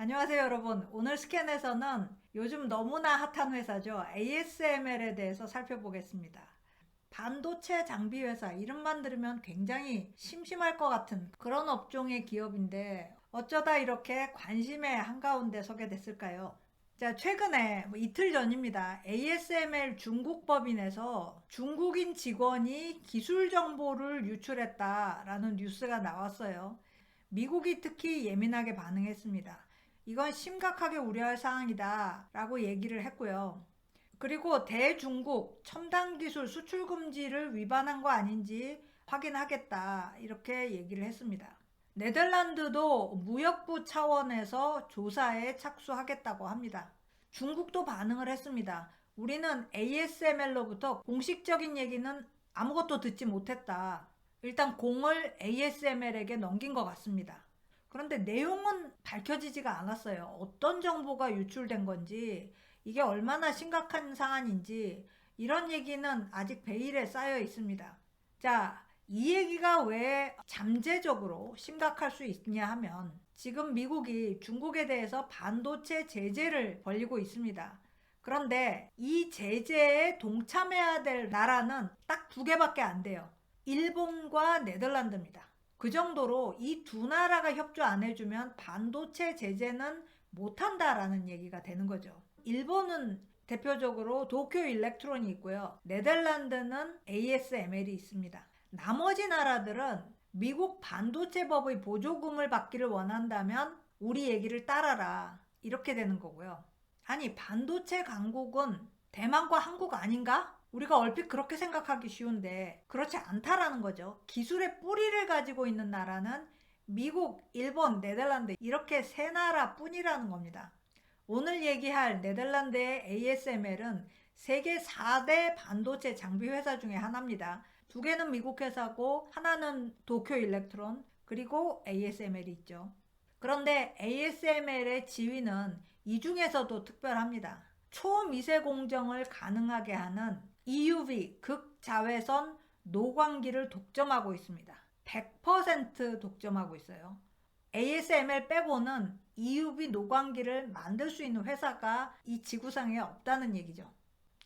안녕하세요 여러분. 오늘 스캔에서는 요즘 너무나 핫한 회사죠. ASML에 대해서 살펴보겠습니다. 반도체 장비 회사 이름만 들으면 굉장히 심심할 것 같은 그런 업종의 기업인데 어쩌다 이렇게 관심의 한가운데 서게 됐을까요? 자, 최근에 이틀 전입니다. ASML 중국 법인에서 중국인 직원이 기술 정보를 유출했다라는 뉴스가 나왔어요. 미국이 특히 예민하게 반응했습니다. 이건 심각하게 우려할 사항이다 라고 얘기를 했고요. 그리고 대중국 첨단 기술 수출 금지를 위반한 거 아닌지 확인하겠다 이렇게 얘기를 했습니다. 네덜란드도 무역부 차원에서 조사에 착수하겠다고 합니다. 중국도 반응을 했습니다. 우리는 ASML로부터 공식적인 얘기는 아무것도 듣지 못했다. 일단 공을 ASML에게 넘긴 것 같습니다. 그런데 내용은 밝혀지지가 않았어요. 어떤 정보가 유출된 건지, 이게 얼마나 심각한 사안인지, 이런 얘기는 아직 베일에 쌓여 있습니다. 자, 이 얘기가 왜 잠재적으로 심각할 수 있냐 하면, 지금 미국이 중국에 대해서 반도체 제재를 벌이고 있습니다. 그런데 이 제재에 동참해야 될 나라는 딱 두 개밖에 안 돼요. 일본과 네덜란드입니다. 그 정도로 이 두 나라가 협조 안 해주면 반도체 제재는 못한다라는 얘기가 되는 거죠. 일본은 대표적으로 도쿄 일렉트론이 있고요. 네덜란드는 ASML이 있습니다. 나머지 나라들은 미국 반도체법의 보조금을 받기를 원한다면 우리 얘기를 따라라. 이렇게 되는 거고요. 아니, 반도체 강국은 대만과 한국 아닌가? 우리가 얼핏 그렇게 생각하기 쉬운데 그렇지 않다라는 거죠. 기술의 뿌리를 가지고 있는 나라는 미국, 일본, 네덜란드 이렇게 세 나라 뿐이라는 겁니다. 오늘 얘기할 네덜란드의 ASML은 세계 4대 반도체 장비 회사 중에 하나입니다. 두 개는 미국 회사고 하나는 도쿄 일렉트론 그리고 ASML이 있죠. 그런데 ASML의 지위는 이 중에서도 특별합니다. 초미세 공정을 가능하게 하는 EUV 극자외선 노광기를 독점하고 있습니다. 100% 독점하고 있어요. ASML 빼고는 EUV 노광기를 만들 수 있는 회사가 이 지구상에 없다는 얘기죠.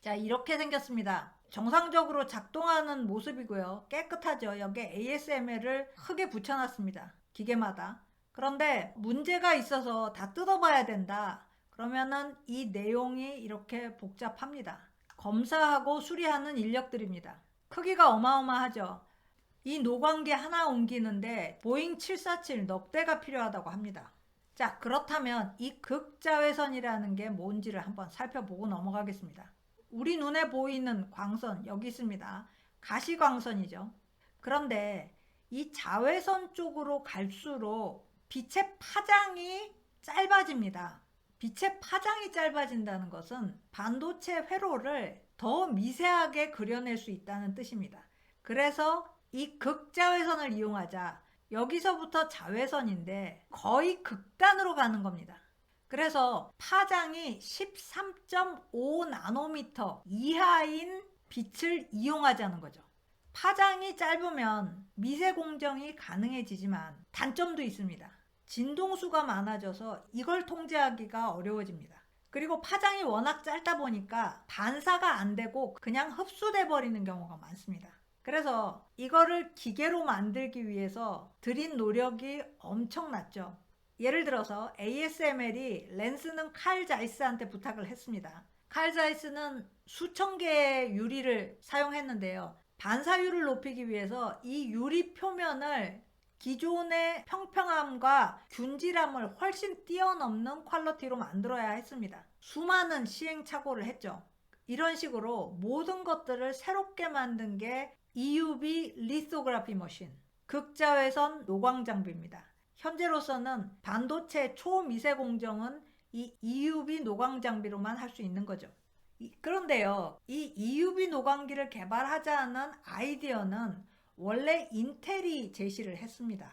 자, 이렇게 생겼습니다. 정상적으로 작동하는 모습이고요. 깨끗하죠. 여기에 ASML을 크게 붙여놨습니다. 기계마다. 그런데 문제가 있어서 다 뜯어봐야 된다. 그러면은 이 내용이 이렇게 복잡합니다. 검사하고 수리하는 인력들입니다. 크기가 어마어마하죠. 이 노광기 하나 옮기는데 보잉 747 넉 대가 필요하다고 합니다. 자, 그렇다면 이 극자외선이라는 게 뭔지를 한번 살펴보고 넘어가겠습니다. 우리 눈에 보이는 광선 여기 있습니다. 가시광선이죠. 그런데 이 자외선 쪽으로 갈수록 빛의 파장이 짧아집니다. 빛의 파장이 짧아진다는 것은 반도체 회로를 더 미세하게 그려낼 수 있다는 뜻입니다. 그래서 이 극자외선을 이용하자. 여기서부터 자외선인데 거의 극단으로 가는 겁니다. 그래서 파장이 13.5 나노미터 이하인 빛을 이용하자는 거죠. 파장이 짧으면 미세 공정이 가능해지지만 단점도 있습니다. 진동수가 많아져서 이걸 통제하기가 어려워집니다. 그리고 파장이 워낙 짧다 보니까 반사가 안 되고 그냥 흡수돼 버리는 경우가 많습니다. 그래서 이거를 기계로 만들기 위해서 들인 노력이 엄청났죠. 예를 들어서 ASML이 렌스는 칼 자이스한테 부탁을 했습니다. 칼 자이스는 수천 개의 유리를 사용했는데요. 반사율을 높이기 위해서 이 유리 표면을 기존의 평평함과 균질함을 훨씬 뛰어넘는 퀄리티로 만들어야 했습니다. 수많은 시행착오를 했죠. 이런 식으로 모든 것들을 새롭게 만든 게 EUV 리소그라피 머신, 극자외선 노광 장비입니다. 현재로서는 반도체 초미세 공정은 이 EUV 노광 장비로만 할 수 있는 거죠. 그런데요, 이 EUV 노광기를 개발하자는 아이디어는 원래 인텔이 제시를 했습니다.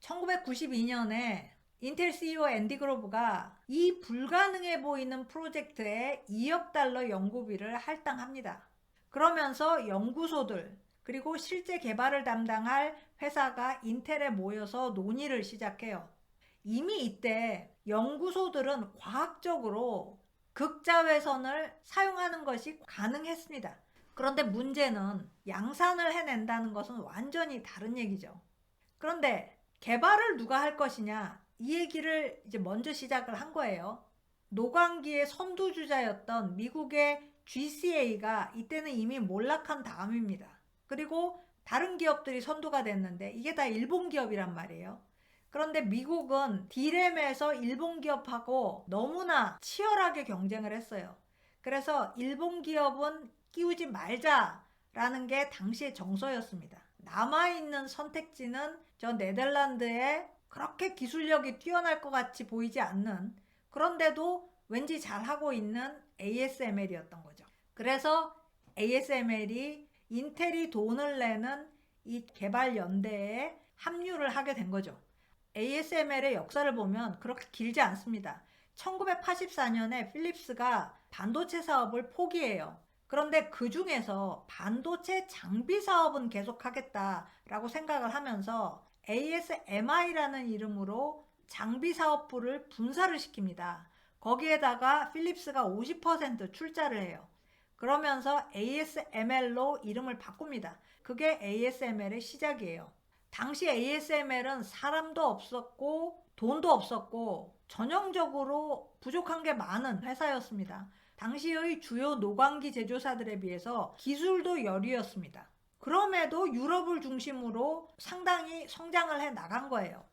1992년에 인텔 CEO 앤디 그로브가 이 불가능해 보이는 프로젝트에 2억 달러 연구비를 할당합니다. 그러면서 연구소들 그리고 실제 개발을 담당할 회사가 인텔에 모여서 논의를 시작해요. 이미 이때 연구소들은 과학적으로 극자외선을 사용하는 것이 가능했습니다. 그런데 문제는 양산을 해낸다는 것은 완전히 다른 얘기죠. 그런데 개발을 누가 할 것이냐, 이 얘기를 이제 먼저 시작을 한 거예요. 노광기의 선두주자였던 미국의 GCA가 이때는 이미 몰락한 다음입니다. 그리고 다른 기업들이 선두가 됐는데 이게 다 일본 기업이란 말이에요. 그런데 미국은 D램에서 일본 기업하고 너무나 치열하게 경쟁을 했어요. 그래서 일본 기업은 끼우지 말자라는 게 당시의 정서였습니다. 남아있는 선택지는 저 네덜란드에 그렇게 기술력이 뛰어날 것 같이 보이지 않는, 그런데도 왠지 잘하고 있는 ASML이었던 거죠. 그래서 ASML이 인텔이 돈을 내는 이 개발 연대에 합류를 하게 된 거죠. ASML의 역사를 보면 그렇게 길지 않습니다. 1984년에 필립스가 반도체 사업을 포기해요. 그런데 그 중에서 반도체 장비 사업은 계속하겠다라고 생각을 하면서 ASMI라는 이름으로 장비 사업부를 분사를 시킵니다. 거기에다가 필립스가 50% 출자를 해요. 그러면서 ASML로 이름을 바꿉니다. 그게 ASML의 시작이에요. 당시 ASML은 사람도 없었고 돈도 없었고 전형적으로 부족한 게 많은 회사였습니다. 당시의 주요 노광기 제조사들에 비해서 기술도 열이었습니다. 그럼에도 유럽을 중심으로 상당히 성장을 해 나간 거예요.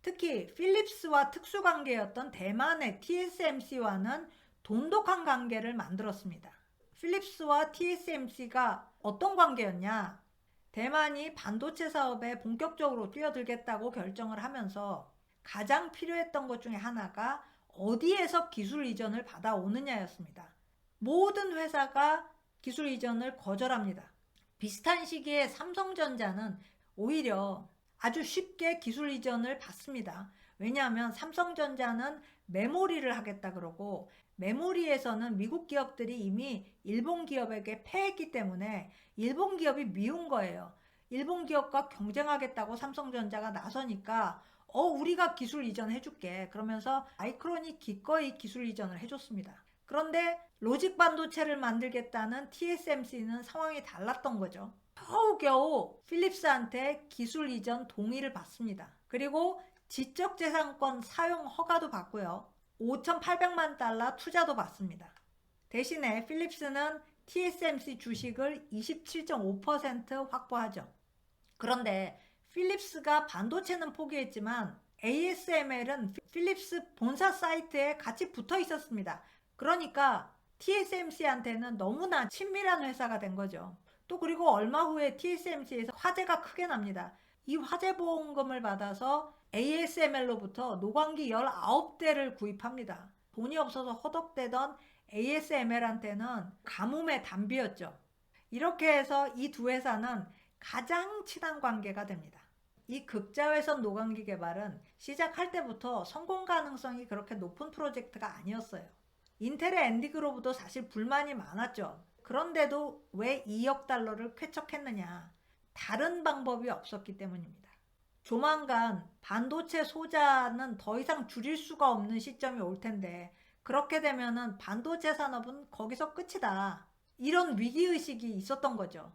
특히 필립스와 특수관계였던 대만의 TSMC와는 돈독한 관계를 만들었습니다. 필립스와 TSMC가 어떤 관계였냐? 대만이 반도체 사업에 본격적으로 뛰어들겠다고 결정을 하면서 가장 필요했던 것 중에 하나가 어디에서 기술 이전을 받아오느냐였습니다. 모든 회사가 기술 이전을 거절합니다. 비슷한 시기에 삼성전자는 오히려 아주 쉽게 기술 이전을 받습니다. 왜냐하면 삼성전자는 메모리를 하겠다 그러고, 메모리에서는 미국 기업들이 이미 일본 기업에게 패했기 때문에 일본 기업이 미운 거예요. 일본 기업과 경쟁하겠다고 삼성전자가 나서니까 우리가 기술 이전 해줄게. 그러면서 마이크론이 기꺼이 기술 이전을 해줬습니다. 그런데 로직 반도체를 만들겠다는 TSMC는 상황이 달랐던 거죠. 겨우겨우 필립스한테 기술 이전 동의를 받습니다. 그리고 지적재산권 사용 허가도 받고요. 5,800만 달러 투자도 받습니다. 대신에 필립스는 TSMC 주식을 27.5% 확보하죠. 그런데 필립스가 반도체는 포기했지만 ASML은 필립스 본사 사이트에 같이 붙어 있었습니다. 그러니까 TSMC한테는 너무나 친밀한 회사가 된 거죠. 또 그리고 얼마 후에 TSMC에서 화재가 크게 납니다. 이 화재 보험금을 받아서 ASML로부터 노광기 19대를 구입합니다. 돈이 없어서 허덕대던 ASML한테는 가뭄의 단비였죠. 이렇게 해서 이 두 회사는 가장 친한 관계가 됩니다. 이 극자외선 노광기 개발은 시작할 때부터 성공 가능성이 그렇게 높은 프로젝트가 아니었어요. 인텔의 앤디 그로브도 사실 불만이 많았죠. 그런데도 왜 2억 달러를 쾌척했느냐? 다른 방법이 없었기 때문입니다. 조만간 반도체 소자는 더 이상 줄일 수가 없는 시점이 올 텐데, 그렇게 되면은 반도체 산업은 거기서 끝이다. 이런 위기의식이 있었던 거죠.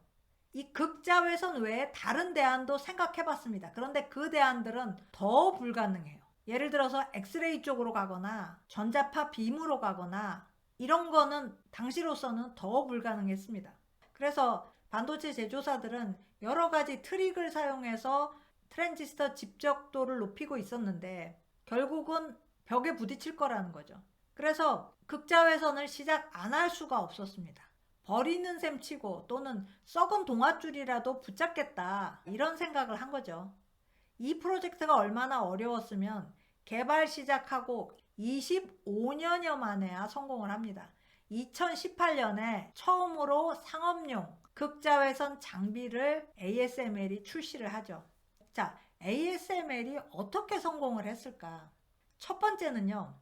이 극자외선 외에 다른 대안도 생각해봤습니다. 그런데 그 대안들은 더 불가능해요. 예를 들어서 엑스레이 쪽으로 가거나 전자파 빔으로 가거나 이런 거는 당시로서는 더 불가능했습니다. 그래서 반도체 제조사들은 여러 가지 트릭을 사용해서 트랜지스터 집적도를 높이고 있었는데 결국은 벽에 부딪힐 거라는 거죠. 그래서 극자외선을 시작 안 할 수가 없었습니다. 버리는 셈 치고 또는 썩은 동아줄이라도 붙잡겠다, 이런 생각을 한 거죠. 이 프로젝트가 얼마나 어려웠으면 개발 시작하고 25년여 만에야 성공을 합니다. 2018년에 처음으로 상업용 극자외선 장비를 ASML이 출시를 하죠. 자, ASML이 어떻게 성공을 했을까? 첫 번째는요,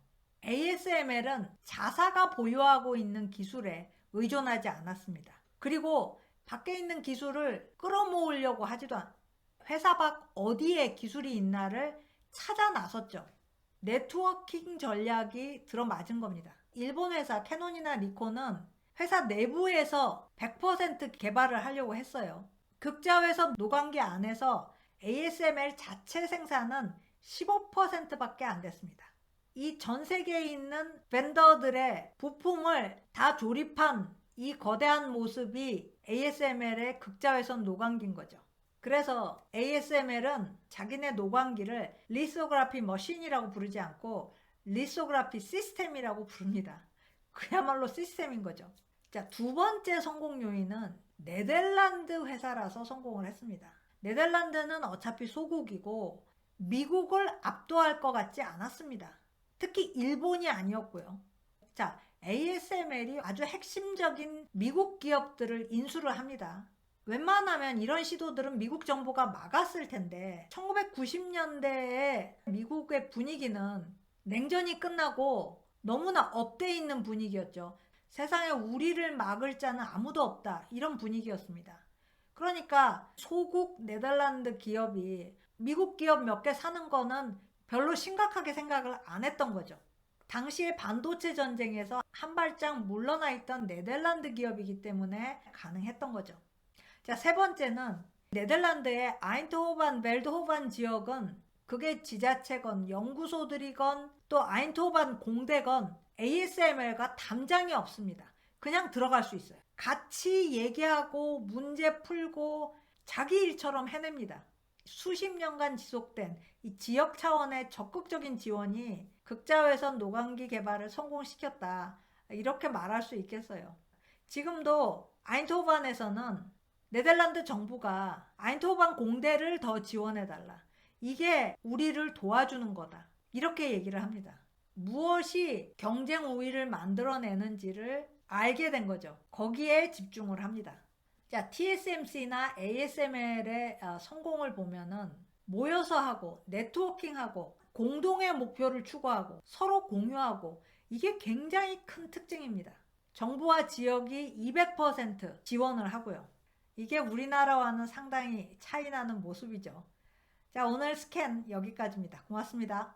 ASML은 자사가 보유하고 있는 기술에 의존하지 않았습니다. 그리고 밖에 있는 기술을 끌어모으려고 하지도 않았습니다. 회사 밖 어디에 기술이 있나를 찾아 나섰죠. 네트워킹 전략이 들어맞은 겁니다. 일본 회사 캐논이나 니콘은 회사 내부에서 100% 개발을 하려고 했어요. 극자외선 노광기 안에서 ASML 자체 생산은 15%밖에 안 됐습니다. 이 전 세계에 있는 벤더들의 부품을 다 조립한 이 거대한 모습이 ASML의 극자외선 노광기인 거죠. 그래서 ASML은 자기네 노광기를 리소그라피 머신이라고 부르지 않고 리소그라피 시스템이라고 부릅니다. 그야말로 시스템인 거죠. 자, 두 번째 성공 요인은 네덜란드 회사라서 성공을 했습니다. 네덜란드는 어차피 소국이고 미국을 압도할 것 같지 않았습니다. 특히 일본이 아니었고요. 자, ASML이 아주 핵심적인 미국 기업들을 인수를 합니다. 웬만하면 이런 시도들은 미국 정부가 막았을 텐데 1990년대에 미국의 분위기는 냉전이 끝나고 너무나 업돼 있는 분위기였죠. 세상에 우리를 막을 자는 아무도 없다, 이런 분위기였습니다. 그러니까 소국 네덜란드 기업이 미국 기업 몇 개 사는 거는 별로 심각하게 생각을 안 했던 거죠. 당시에 반도체 전쟁에서 한 발짝 물러나 있던 네덜란드 기업이기 때문에 가능했던 거죠. 자, 세 번째는 네덜란드의 아인트호반 벨드호반 지역은 그게 지자체건 연구소들이건 또 아인트호반 공대건 ASML과 담장이 없습니다. 그냥 들어갈 수 있어요. 같이 얘기하고 문제 풀고 자기 일처럼 해냅니다. 수십 년간 지속된 이 지역 차원의 적극적인 지원이 극자외선 노광기 개발을 성공시켰다, 이렇게 말할 수 있겠어요. 지금도 아인트호반에서는 네덜란드 정부가 아인트호반 공대를 더 지원해달라, 이게 우리를 도와주는 거다, 이렇게 얘기를 합니다. 무엇이 경쟁 우위를 만들어내는지를 알게 된 거죠. 거기에 집중을 합니다. 자, TSMC나 ASML의 성공을 보면은 모여서 하고 네트워킹하고 공동의 목표를 추구하고 서로 공유하고, 이게 굉장히 큰 특징입니다. 정부와 지역이 200% 지원을 하고요. 이게 우리나라와는 상당히 차이 나는 모습이죠. 자, 오늘 스캔 여기까지입니다. 고맙습니다.